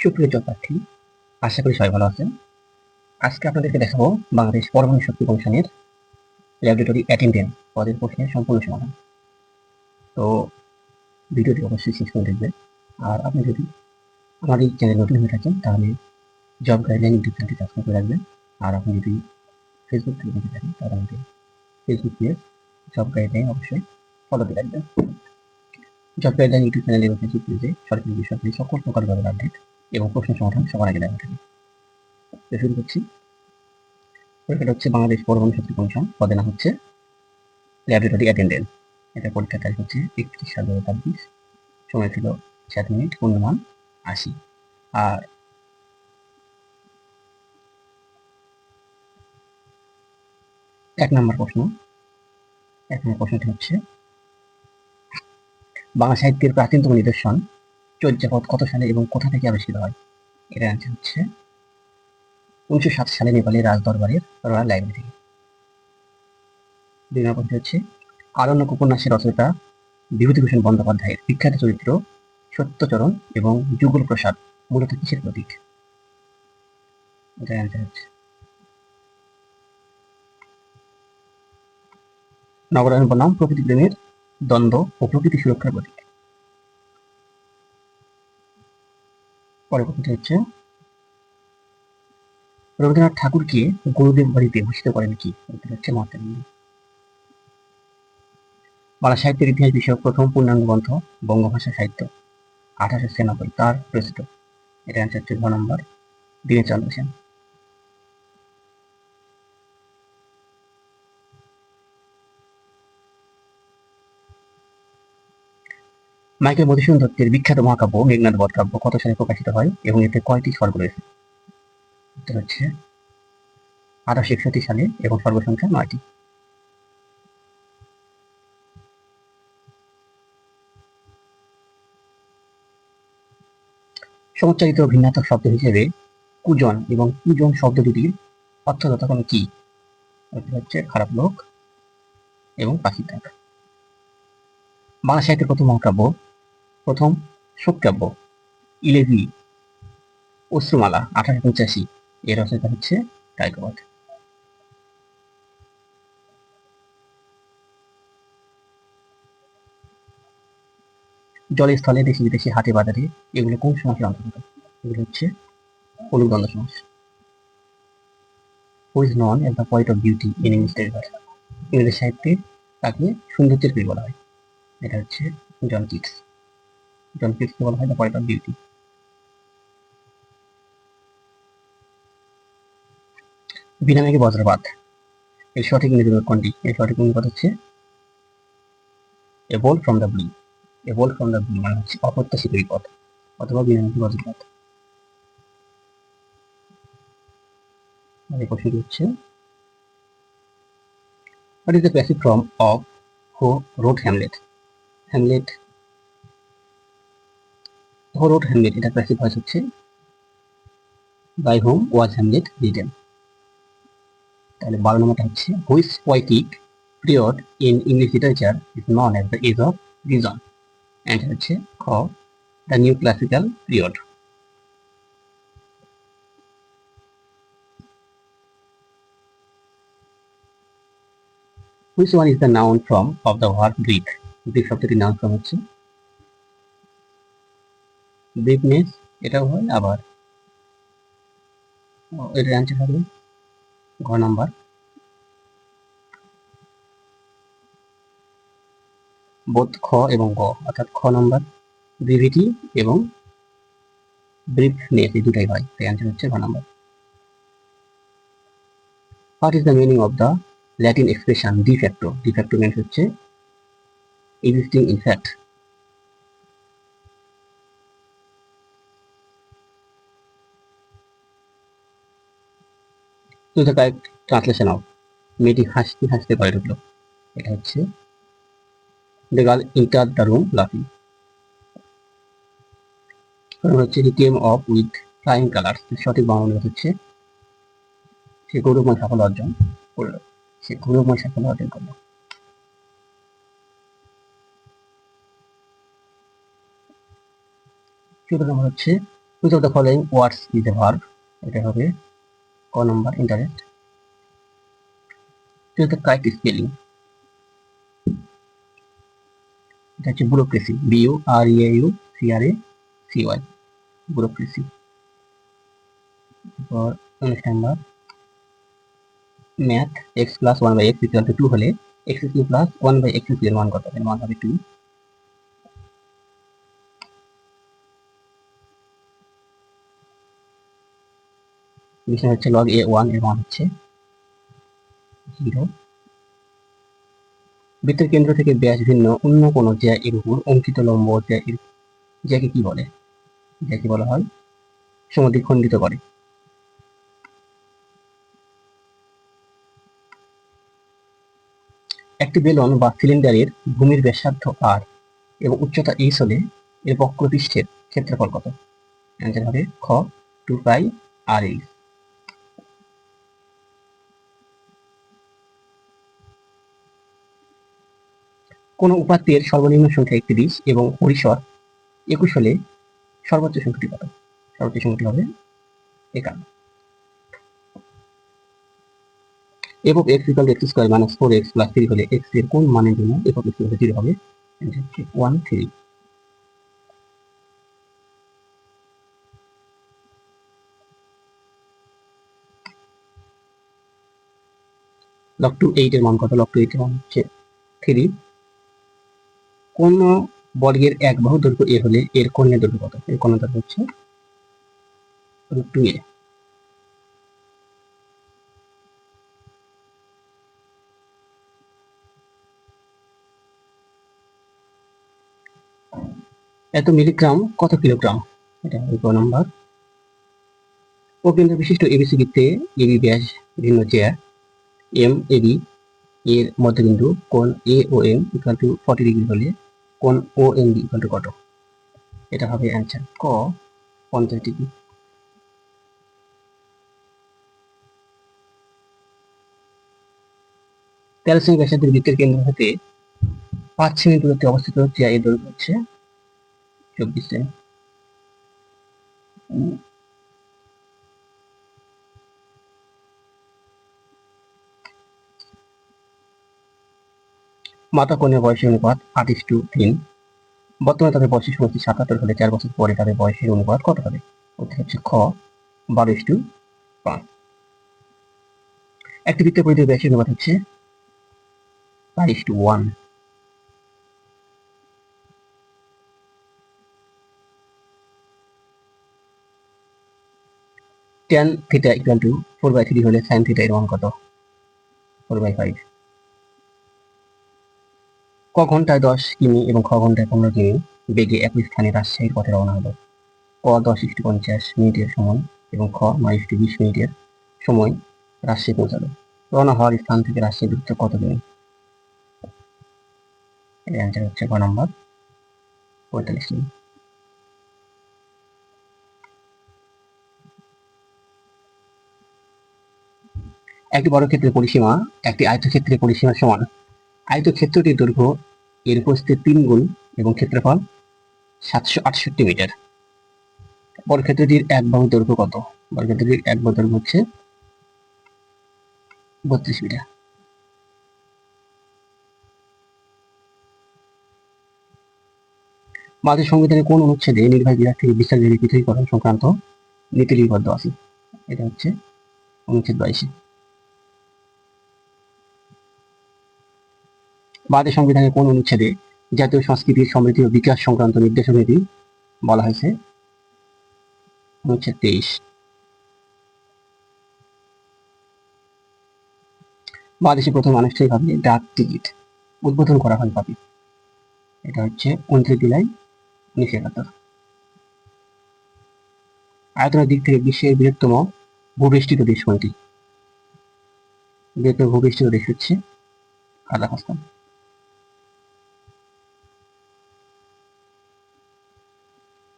সুপ্রিয় জবপ্রার্থী, আশা করি সবাই ভালো আছেন। আজকে আপনাদেরকে দেখাবো বাংলাদেশ পরমাণু শক্তি কমিশনের ল্যাবরেটরি অ্যাটেন্ডেন্ট পদের প্রশ্নের সম্পূর্ণ সমাধান। তো ভিডিওটি অবশ্যই শেষ করে দেখবেন। আর আপনি যদি আমার এই চ্যানেল নতুন হয়ে থাকেন তাহলে জব গাইডলাইন ইউটিউব চ্যানেলটি সাবস্ক্রাইব করে রাখবেন। আর আপনি যদি ফেসবুক থেকে দেখে থাকেন তাহলে আমাদের ফেসবুক পেজ জব গাইডলাইন অবশ্যই ফলো দিয়ে রাখবেন। জব গাইডলাইন ইউটিউব চ্যানেল এবং ফেসবুক পেজে সরকারি বেসরকারি সকল প্রকার জবের আপডেট এবং প্রশ্ন সমাধান সবার আগে দেওয়া থাকে। তো শুরু করছি। পরীক্ষাটা হচ্ছে বাংলাদেশ পরমাণু শক্তি কমিশন, পদের নাম হচ্ছে ল্যাবরেটরি অ্যাটেন্ডেন্ট। এটা পরীক্ষার তারিখ হচ্ছে 31/7/2024, সময় ছিল 7 মিনিট, পূর্ণমান 80। আর এক নম্বর প্রশ্নটি হচ্ছে বাংলা সাহিত্যের প্রাচীনতম নিদর্শন চর্যাপদ কত সালে এবং কোথা থেকে আবিষ্কৃত হয়? এর অ্যান্সার হচ্ছে 1907 সালে নেপালের রাজদরবারের রয়্যাল লাইব্রেরি থেকে। 2 নম্বর প্রশ্ন হচ্ছে আরণ্যক উপন্যাসের রচয়িতা বিভূতিভূষণ বন্দ্যোপাধ্যায়ের বিখ্যাত চরিত্র সত্যচরণ এবং যুগল প্রসাদ মূলত কিসের প্রতীক? এটার অ্যান্সার হচ্ছে নগরায়ণ বনাম প্রকৃতি প্রেমের দ্বন্দ্ব ও প্রকৃতি সুরক্ষার প্রতীক। পরের প্রশ্নটি হচ্ছে রবীন্দ্রনাথ ঠাকুরকে গুরুদেব বাড়িতে ভূষিত করেন কি? উত্তর হচ্ছে মহাত্মা গান্ধী। বাংলা সাহিত্যের ইতিহাস বিষয়ক প্রথম পূর্ণাঙ্গ গ্রন্থ বঙ্গভাষা সাহিত্য 1896 কার রচিত? এটা অ্যান্সার হচ্ছে ঘ নম্বর দীনচন্দ্র সেন। মাইকেল মধুসূদন দত্তের বিখ্যাত মহাকাব্য মেঘনাদ বধ কাব্য কত সালে প্রকাশিত হয় এবং এতে কয়টি স্বর্গ রয়েছে? উত্তর হচ্ছে 1861 সালে এবং স্বর্গ সংখ্যা 9টি। সমুচ্চারিত ভিন্নাত্মক শব্দ হিসেবে কুজন এবং কুজন শব্দ দুটির অর্থ যথাক্রমে কি? উত্তর হচ্ছে খারাপ লোক এবং পাখির ডাক। বাংলা সাহিত্যের প্রথম শোককাব্য ইলেভি অশ্রুমালা 1885 এর রচয়িতা হচ্ছে কায়কোবাদ। জলে স্থলে দেশে বিদেশে হাটে বাজারে এগুলো কোন সমাসের অন্তর্গত? এগুলো হচ্ছে অনুদ্বন্দ্ব সমাস। Who is known as the poet of beauty in English literature? ইংরেজি সাহিত্যে তাকে সৌন্দর্যের কবি বলা হয়। এটা হচ্ছে জন কিটস। জন কিটসকে বলা হয় দ্য পয়েট অফ বিউটি। বিনা মেঘে বজ্রপাত এর সঠিক ইংরেজি কোনটি? এর সঠিক অনুবাদ হচ্ছে a bolt from the blue. A bolt from the blue মানে হচ্ছে অপ্রত্যাশিত বিপদ অথবা বিনা মেঘে বজ্রপাত। এই প্রশ্নটি হচ্ছে what is the passive form of who wrote Hamlet? Hamlet who wrote Hamlet এটা প্যাসিভ ভয়েস হচ্ছে by whom was Hamlet written. তাহলে 12 নম্বরটা হচ্ছে which poetic period in English literature is known as the age of reason? Answer হচ্ছে খ the new classical period. Which one is the noun form of the word breath? Breath শব্দটির noun form হচ্ছে breathness, এটাও হয় আবার এটার answer হবে ঘ নাম্বার বোধ খ এবং গ, অর্থাৎ খ নাম্বার ব্রিভিটি এবং ব্রিফনেস এই দুটাই হয়, তাই অ্যান্সার হচ্ছে ঘ number. What is the meaning of the Latin expression de facto? De facto means হচ্ছে এক্সিস্টিং ইন ফ্যাক্ট। তো দ্য কারেক্ট ট্রান্সলেশন অফ মেয়েটি হাসতে হাসতে ঘরে ঢুকলো, এটা হচ্ছে the girl entered the room লাফিং। হচ্ছে he came off with flying colours, সঠিক বাংলা অনুবাদ হচ্ছে সে গৌরবময় সাফল্য অর্জন করলো। সে গৌরবময় সাফল্য অর্জন করলো। 14 নম্বর হচ্ছে which of the following words is a verb? এটা হবে ক নম্বর interest. Choose the correct spelling. এটা হচ্ছে ব্যুরোক্রেসি, BUREAUCRACY, ব্যুরোক্রেসি। এরপর 19 number math, x plus 1/x equal to 2 হলে x কিউব প্লাস 1/x এর মান কত? এর মান হবে 2। বিষয় হচ্ছে log a1 এর মান হচ্ছে 0। বৃত্তের কেন্দ্র থেকে ব্যাস ভিন্ন অন্য কোন জ্যা এর উপর অঙ্কিত লম্ব জ্যাকে কি বলে? জ্যাকে বলা হয় সমদ্বিখণ্ডিত করে। একটি বেলন বা সিলিন্ডারের ভূমির ব্যাসার্ধ r এবং উচ্চতা h হলে এর বক্রপৃষ্ঠের ক্ষেত্রফল কত? অ্যান্সার হবে খ 2π r/h। কোন উপাত্তের সর্বনিম্ন সংখ্যা 31 এবং পরিসর 21 হলে সর্বোচ্চ সংখ্যাটি কত? সর্বোচ্চ সংখ্যাটি হবে 51। f of x equal to x square minus 4x plus 3 হলে x এর কোন মানের জন্য f of x equal to 0 হবে? অ্যান্সার হচ্ছে 1 3। log 2 8 এর মান কত? log 2 8 এর মান হচ্ছে 3। কোন বর্গের এক বাহু দৈর্ঘ্য a হলে এর কর্ণের দৈর্ঘ্য কত? এর কর্ণের দৈর্ঘ্য হচ্ছে √2a। এত মিলিগ্রাম কত কিলোগ্রাম? এটা হবে ক নাম্বার। অকেন্দ্র বিশিষ্ট এবিসি বৃত্তে এবি ব্যাস ভিন্ন জ্যা এম এবি এর মধ্যবিন্দু কোণ এ ও এম ইকুয়াল টু 40 ডিগ্রি হলে কোণ ও এম বি ইকুয়াল টু কত? এটা হবে অ্যান্সার ক 50 ডিগ্রি। ক্যালসিয়াম ব্যাসার্ধের বৃত্তের কেন্দ্র হতে 5 সেমি দূরত্বে অবস্থিত জ্যা এর দৈর্ঘ্য হচ্ছে 24 সেমি। মাতা কন্যার বয়সের অনুপাত 8:3। বর্তমানে তাদের বয়সের সমষ্টি 77 হলে 4 বছর পরে তাদের বয়সের অনুপাত কত হবে? উত্তর হচ্ছে খ 12:5। একটি বৃত্তের পরিধির ব্যাসের অনুপাত হচ্ছে 5:1। tan থিটা ইকুয়াল টু 4/3 হলে sin থিটা এর মান কত? 4/5। ক ঘন্টায় 10 কিমি এবং খ ঘন্টায় 15 কিমি বেগে একই স্থানে রাজশাহীর পথে রওনা হলো। ক 10:50 মিনিটের সময় এবং খ 9:20 মিনিটের সময় রাজশাহী পৌঁছালো। রওনা হওয়ার স্থান থেকে রাজশাহী দূরত্ব কত কিমি? এর অ্যান্সার হচ্ছে ক নাম্বার 45 কিমি। একটি বর্গক্ষেত্রের পরিসীমা একটি আয়তক্ষেত্রের পরিসীমার সমান। আয়তক্ষেত্রটির দৈর্ঘ্য এর প্রস্থের 3 গুণ এবং ক্ষেত্রফল 768 মিটার। বর্গক্ষেত্রটির এক বাহুর দৈর্ঘ্য কত? বর্গক্ষেত্রটির এক বাহুর দৈর্ঘ্য হচ্ছে 32 মিটার। ভারতের সংবিধানের কোন অনুচ্ছেদে নির্বাহী বিভাগ থেকে বিচারবিভাগের পৃথকীকরণ সংক্রান্ত নীতি লিপিবদ্ধ আছে? এটা হচ্ছে অনুচ্ছেদ 22। ভারতের সংবিধানের কোন অনুচ্ছেদে জাতীয় সংস্কৃতির সমৃদ্ধি ও বিকাশ সংক্রান্ত নির্দেশনাটি বলা হয়েছে? অনুচ্ছেদ 23। বাংলাদেশে প্রথম আনুষ্ঠানিকভাবে ডাক টিকিট উদ্বোধন করা হয় কবে? এটা হচ্ছে 29 জুলাই 1971। আয়তনের দিক থেকে বিশ্বের বৃহত্তম ভূবেষ্টিত দেশ কোনটি? বৃহত্তম ভূবেষ্টিত দেশ হচ্ছে কাজাখস্তান।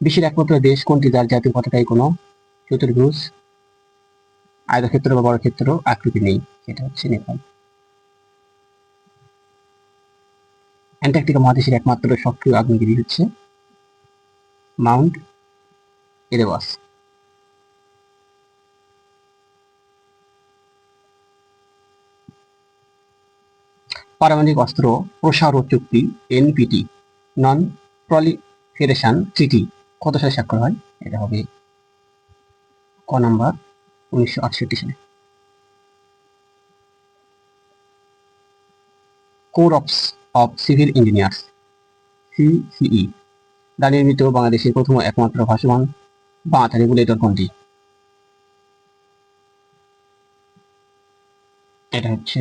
বিশ্বের একমাত্র দেশ কোনটি যার জাতীয় পতাকায় কোনো চতুর্ভুজ, আয়তক্ষেত্র বা বর্গক্ষেত্র আকৃতি নেই? সেটা হচ্ছে নেপাল। অ্যান্টার্কটিকা মহাদেশের একমাত্র সক্রিয় আগ্নেয়গিরি হচ্ছে মাউন্ট এরেবাস। পারমাণবিক অস্ত্র প্রসার চুক্তি এনপিটি, নন প্রলিফেরেশন ট্রিটি কত সালে স্বাক্ষর হয়? এটা হবে ক নাম্বার 1968 সালে। কোরপস অফ সিভিল ইঞ্জিনিয়ার্স সিসিই দ্বারা নির্মিত বাংলাদেশের প্রথম একমাত্র ভাসমান বাঁধ রেগুলেটর কোনটি? এটা হচ্ছে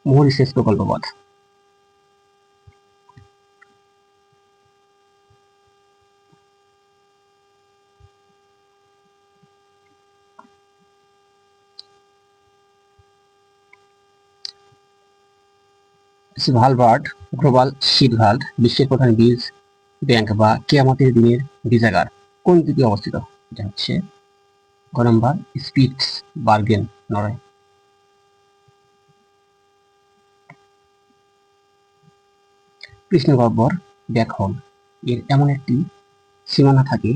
মরিসেস প্রকল্প বাঁধ। ভালভার্ড গ্লোবাল সিড ভাল্ট বিশ্বের প্রধান বীজ ব্যাংক বা কিয়ামতের দিনের বীজাগার কোন দ্বীপে অবস্থিত? এটা হচ্ছে গ নম্বর স্পিটস বার্গেন, নরওয়ে। কৃষ্ণগহ্বর ব্ল্যাক হোল এর এমন একটি সীমানা থাকে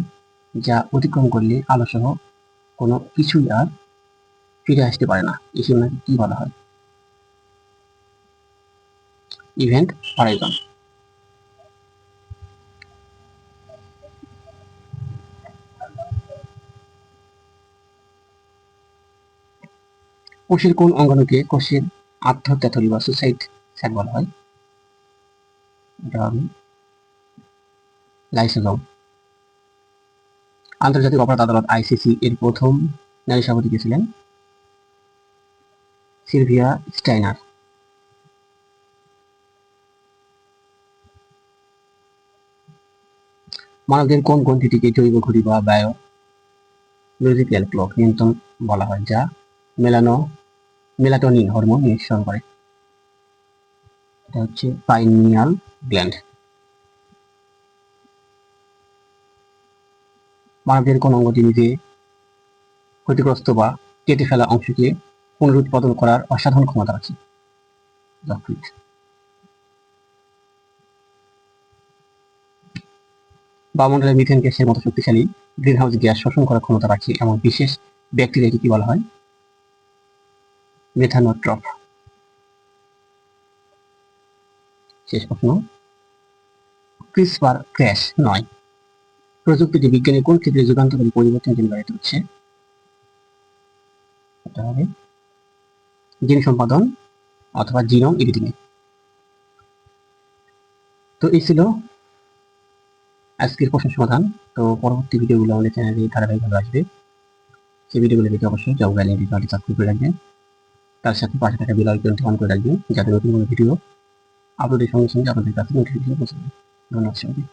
যা অতিক্রম করলে আলোসহ কোনো কিছুই আর ফিরে আসতে পারে না। এই সীমানাকে কি বলা হয়? Event Horizon. কোষের কোন অঙ্গাণুকে কোষের আত্মহত্যা থলি বা সুসাইড স্যাক বলা হয়? এটা হবে লাইসোজোম। আন্তর্জাতিক অপরাধ আদালত আইসিসি এর প্রথম নারী সভাপতি কে ছিলেন? Sylvia Steiner. মানবদের কোন গ্রন্থিটিকে জৈব ঘড়ি বা বায়োলজিক্যাল ক্লক নিয়ন্ত্রণ বলা হয়, যা মেলাটোনিন হরমোন নিঃসরণ করে? এটা হচ্ছে পাইনিয়াল গ্ল্যান্ড। মানবদের কোন অঙ্গটি নিজে ক্ষতিগ্রস্ত বা কেটে ফেলা অংশকে পুনরুৎপাদন করার অসাধারণ ক্ষমতা আছে? যকৃৎ। বায়ুমণ্ডলে মিথেন গ্যাসের মতো শক্তিশালী গ্রিনহাউস গ্যাস শোষণ করার ক্ষমতা রাখে এমন বিশেষ ব্যাকটেরিয়াকে কি বলা হয়? মেথানোট্রফ। শেষ প্রশ্ন, ক্রিসপার ক্র্যাশ নয় প্রযুক্তিটি বিজ্ঞানের কোন ক্ষেত্রে যুগান্তকারী পরিবর্তন জেনারেট হচ্ছে? এটা হবে জিন সম্পাদন অথবা জিনোম এডিটিং এ। তো এই ছিল আজকের প্রশ্ন সমাধান। তো পরবর্তী ভিডিওগুলো আমাদের চ্যানেলে ধারাবাহিকভাবে আসবে। সেই ভিডিওগুলো দেখে অবশ্যই জব ভ্যালি ভিডিওটি সাবস্ক্রাইব করে রাখবেন। তার সাথে পাশে থাকা বেল আইকনটি অন করে রাখবেন যাতে নতুন কোনো ভিডিও আপলোডের সঙ্গে সঙ্গে আপনাদের কাছে নোটিফিকেশন পৌঁছে যায়। ধন্যবাদ সবাইকে।